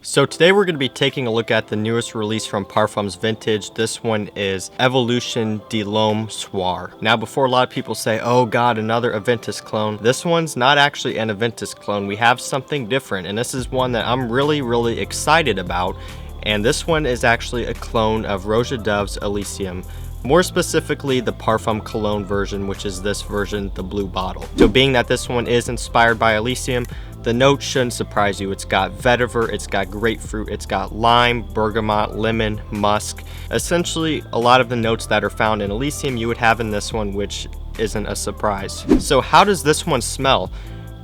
So today we're going to be taking a look at the newest release from Parfums Vintage. This one is Evolution de Lhomme Soir. Now before a lot of people say, oh god, another Aventus clone, this one's not actually an Aventus clone. We have something different, and this is one that I'm really excited about. And this one is actually a clone of Roja Dove's Elysium. More specifically, the Parfum Cologne version, which is this version, the blue bottle. So being that this one is inspired by Elysium, the notes shouldn't surprise you. It's got vetiver, it's got grapefruit, it's got lime, bergamot, lemon, musk. Essentially, a lot of the notes that are found in Elysium you would have in this one, which isn't a surprise. So how does this one smell?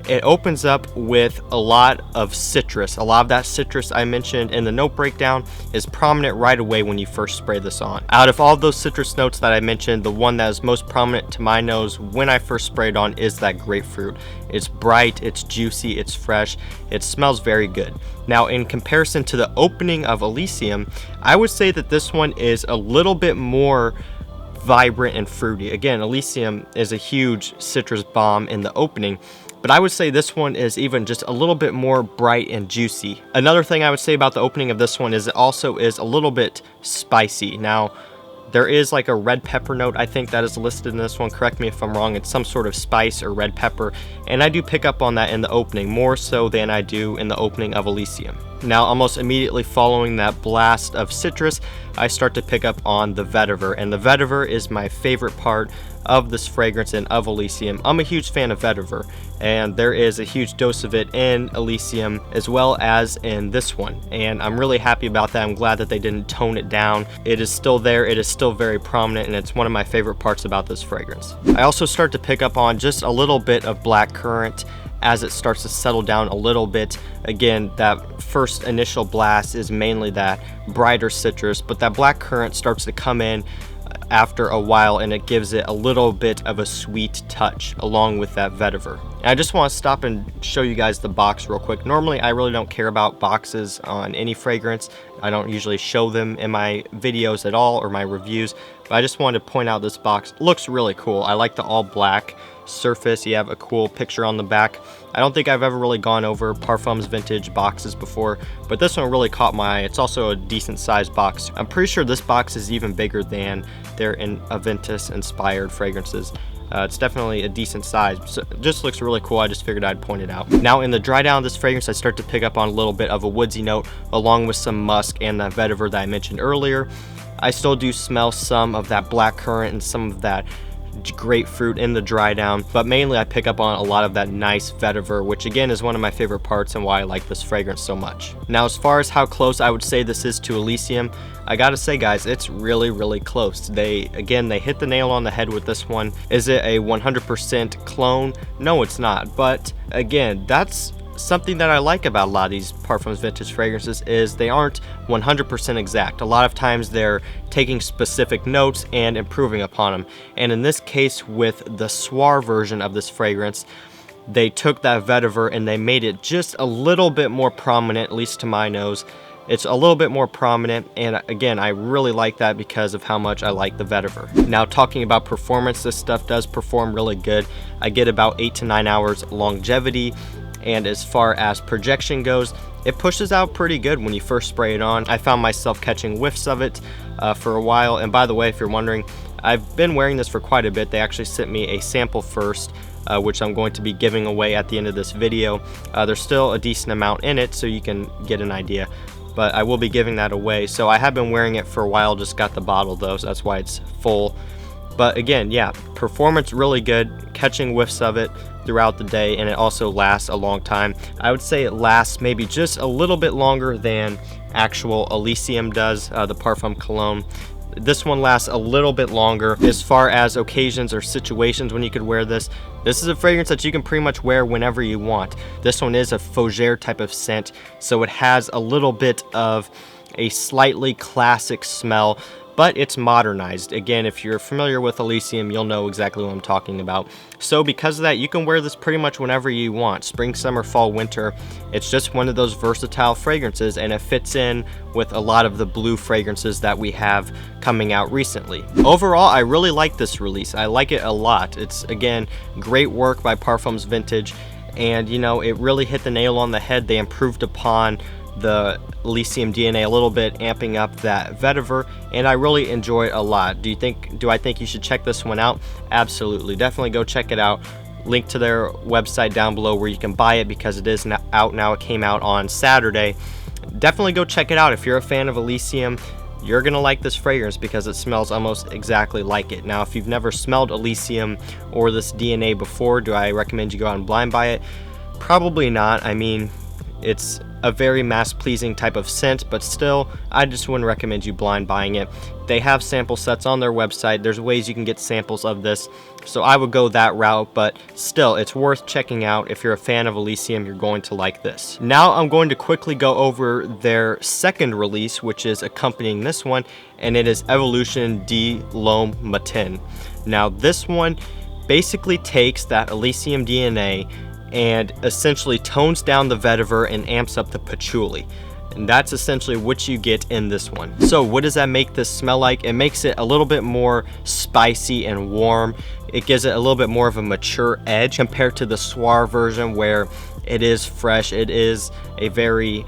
It opens up with a lot of citrus. A lot of that citrus I mentioned in the note breakdown is prominent right away when you first spray this on. Out of all of those citrus notes that I mentioned, the one that is most prominent to my nose when I first sprayed on is that grapefruit. It's bright, it's juicy, it's fresh, it smells very good. Now in comparison to the opening of Elysium, I would say that this one is a little bit more vibrant and fruity. Again, Elysium is a huge citrus bomb in the opening, but I would say this one is even just a little bit more bright and juicy. Another thing I would say about the opening of this one is it also is a little bit spicy. Now, there is like a red pepper note, I think, that is listed in this one. Correct me if I'm wrong. It's some sort of spice or red pepper, and I do pick up on that in the opening, more so than I do in the opening of Elysium. Now, almost immediately following that blast of citrus, I start to pick up on the vetiver, and the vetiver is my favorite part of this fragrance and of Elysium. I'm a huge fan of vetiver, and there is a huge dose of it in Elysium as well as in this one, and I'm really happy about that. I'm glad that they didn't tone it down. It is still there, it is still very prominent, and it's one of my favorite parts about this fragrance. I also start to pick up on just a little bit of black currant as it starts to settle down a little bit. Again, that first initial blast is mainly that brighter citrus, but that black currant starts to come in after a while, and it gives it a little bit of a sweet touch along with that vetiver. And I just want to stop and show you guys the box real quick. Normally I really don't care about boxes on any fragrance. I don't usually show them in my videos at all or my reviews, but I just wanted to point out this box. It looks really cool. I like the all black surface. You have a cool picture on the back. I don't think I've ever really gone over Parfums Vintage boxes before, but this one really caught my eye. It's also a decent sized box. I'm pretty sure this box is even bigger than their Aventus inspired fragrances. It's definitely a decent size, so it just looks really cool. I just figured I'd point it out. Now in the dry down of this fragrance, I start to pick up on a little bit of a woodsy note along with some musk and that vetiver that I mentioned earlier. I still do smell some of that black currant and some of that grapefruit in the dry down, but mainly I pick up on a lot of that nice vetiver, which again is one of my favorite parts and why I like this fragrance so much. Now as far as how close I would say this is to Elysium, I gotta say guys, it's really close. They hit the nail on the head with this one. Is it a 100% clone? No, it's not, but again, that's something that I like about a lot of these Parfums Vintage fragrances is they aren't 100% exact. A lot of times they're taking specific notes and improving upon them. And in this case with the Soir version of this fragrance, they took that vetiver and they made it just a little bit more prominent, at least to my nose. It's a little bit more prominent, and again, I really like that because of how much I like the vetiver. Now talking about performance, this stuff does perform really good. I get about 8 to 9 hours longevity. And as far as projection goes, it pushes out pretty good when you first spray it on. I found myself catching whiffs of it for a while. And by the way, if you're wondering, I've been wearing this for quite a bit. They actually sent me a sample first, which I'm going to be giving away at the end of this video. There's still a decent amount in it, so you can get an idea, but I will be giving that away. So I have been wearing it for a while, just got the bottle though, so that's why it's full. But again, yeah, performance really good, catching whiffs of it throughout the day, and it also lasts a long time. I would say it lasts maybe just a little bit longer than actual Elysium does, the Parfum Cologne. This one lasts a little bit longer. As far as occasions or situations when you could wear this is a fragrance that you can pretty much wear whenever you want. This one is a fougere type of scent, so it has a little bit of a slightly classic smell, but it's modernized. Again, if you're familiar with Elysium, you'll know exactly what I'm talking about. So because of that, you can wear this pretty much whenever you want. Spring, summer, fall, winter. It's just one of those versatile fragrances, and it fits in with a lot of the blue fragrances that we have coming out recently. Overall, I really like this release. I like it a lot. It's, again, great work by Parfums Vintage, and you know, it really hit the nail on the head. They improved upon the Elysium DNA a little bit, amping up that vetiver, and I really enjoy it a lot. Do I think you should check this one out? Absolutely, definitely go check it out. Link to their website down below where you can buy it because it is out now. It came out on Saturday. Definitely go check it out. If you're a fan of Elysium, you're gonna like this fragrance because it smells almost exactly like it. Now, if you've never smelled Elysium or this DNA before, do I recommend you go out and blind buy it? Probably not. I mean, it's a very mass-pleasing type of scent, but still, I just wouldn't recommend you blind buying it. They have sample sets on their website. There's ways you can get samples of this, so I would go that route, but still, it's worth checking out. If you're a fan of Elysium, you're going to like this. Now, I'm going to quickly go over their second release, which is accompanying this one, and it is Evolution de Lhomme Matin. Now, this one basically takes that Elysium DNA and essentially tones down the vetiver and amps up the patchouli. And that's essentially what you get in this one. So what does that make this smell like? It makes it a little bit more spicy and warm. It gives it a little bit more of a mature edge compared to the Soir version where it is fresh. It is a very,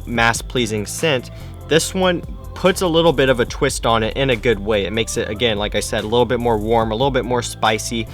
mass-pleasing scent. This one puts a little bit of a twist on it in a good way. It makes it, again, like I said, a little bit more warm, a little bit more spicy,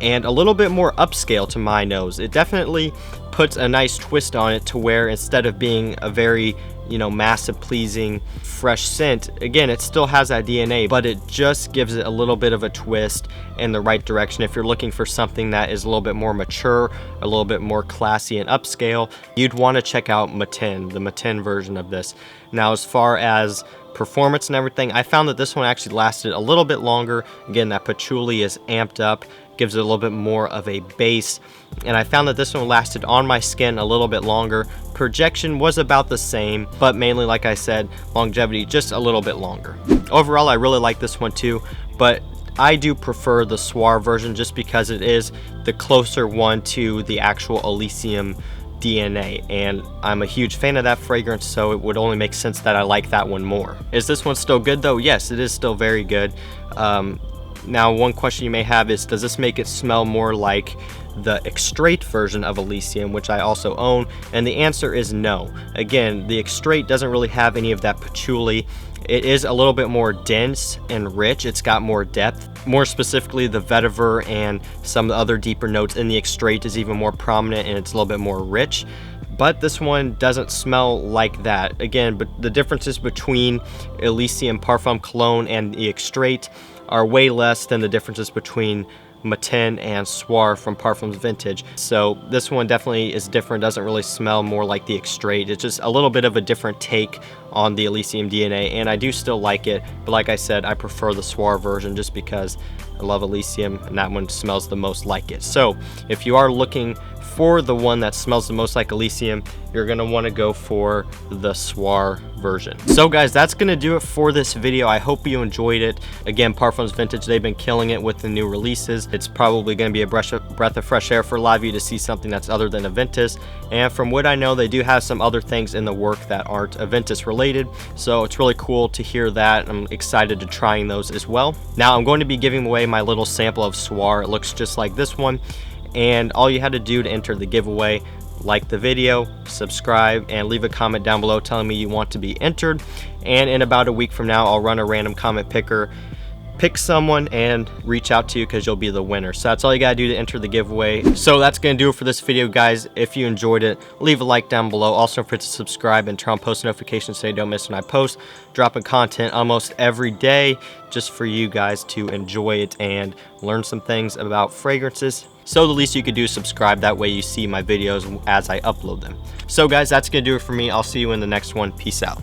and a little bit more upscale to my nose. It definitely puts a nice twist on it to where instead of being a very, massive pleasing fresh scent, again, it still has that DNA, but it just gives it a little bit of a twist in the right direction. If you're looking for something that is a little bit more mature, a little bit more classy and upscale, you'd want to check out Matin, the Matin version of this. Now, as far as performance and everything, I found that this one actually lasted a little bit longer. Again, that patchouli is amped up, gives it a little bit more of a base, and I found that this one lasted on my skin a little bit longer. Projection was about the same, but mainly, like I said, longevity just a little bit longer. Overall, I really like this one too, but I do prefer the Soir version just because it is the closer one to the actual Elysium DNA, and I'm a huge fan of that fragrance, so it would only make sense that I like that one more. Is this one still good though? Yes, it is still very good. Now, one question you may have is, does this make it smell more like the Extrait version of Elysium, which I also own? And the answer is no. Again, the Extrait doesn't really have any of that patchouli. It is a little bit more dense and rich. It's got more depth. More specifically, the vetiver and some of the other deeper notes in the Extrait is even more prominent, and it's a little bit more rich. But this one doesn't smell like that. Again, but the differences between Elysium Parfum Cologne and the Extrait are way less than the differences between Matin and Soir from Parfums Vintage. So this one definitely is different, doesn't really smell more like the Extrait. It's just a little bit of a different take on the Elysium DNA, and I do still like it, but like I said, I prefer the Soir version just because I love Elysium and that one smells the most like it. So if you are looking for the one that smells the most like Elysium, you're gonna want to go for the Soir version. So guys, that's gonna do it for this video. I hope you enjoyed it. Again, Parfums Vintage, they've been killing it with the new releases. It's probably gonna be a breath of fresh air for a lot of you to see something that's other than Aventus, and from what I know, they do have some other things in the work that aren't Aventus related, so it's really cool to hear that. I'm excited to trying those as well. Now, I'm going to be giving away my little sample of Soir. It looks just like this one, and all you had to do to enter the giveaway, like the video, subscribe, and leave a comment down below telling me you want to be entered. And in about a week from now, I'll run a random comment picker, pick someone, and reach out to you because you'll be the winner. So that's all you gotta do to enter the giveaway. So that's gonna do it for this video, guys. If you enjoyed it, leave a like down below. Also, don't forget to subscribe and turn on post notifications so you don't miss when I post. Dropping content almost every day just for you guys to enjoy it and learn some things about fragrances. So the least you could do is subscribe. That way you see my videos as I upload them. So guys, that's gonna do it for me. I'll see you in the next one. Peace out.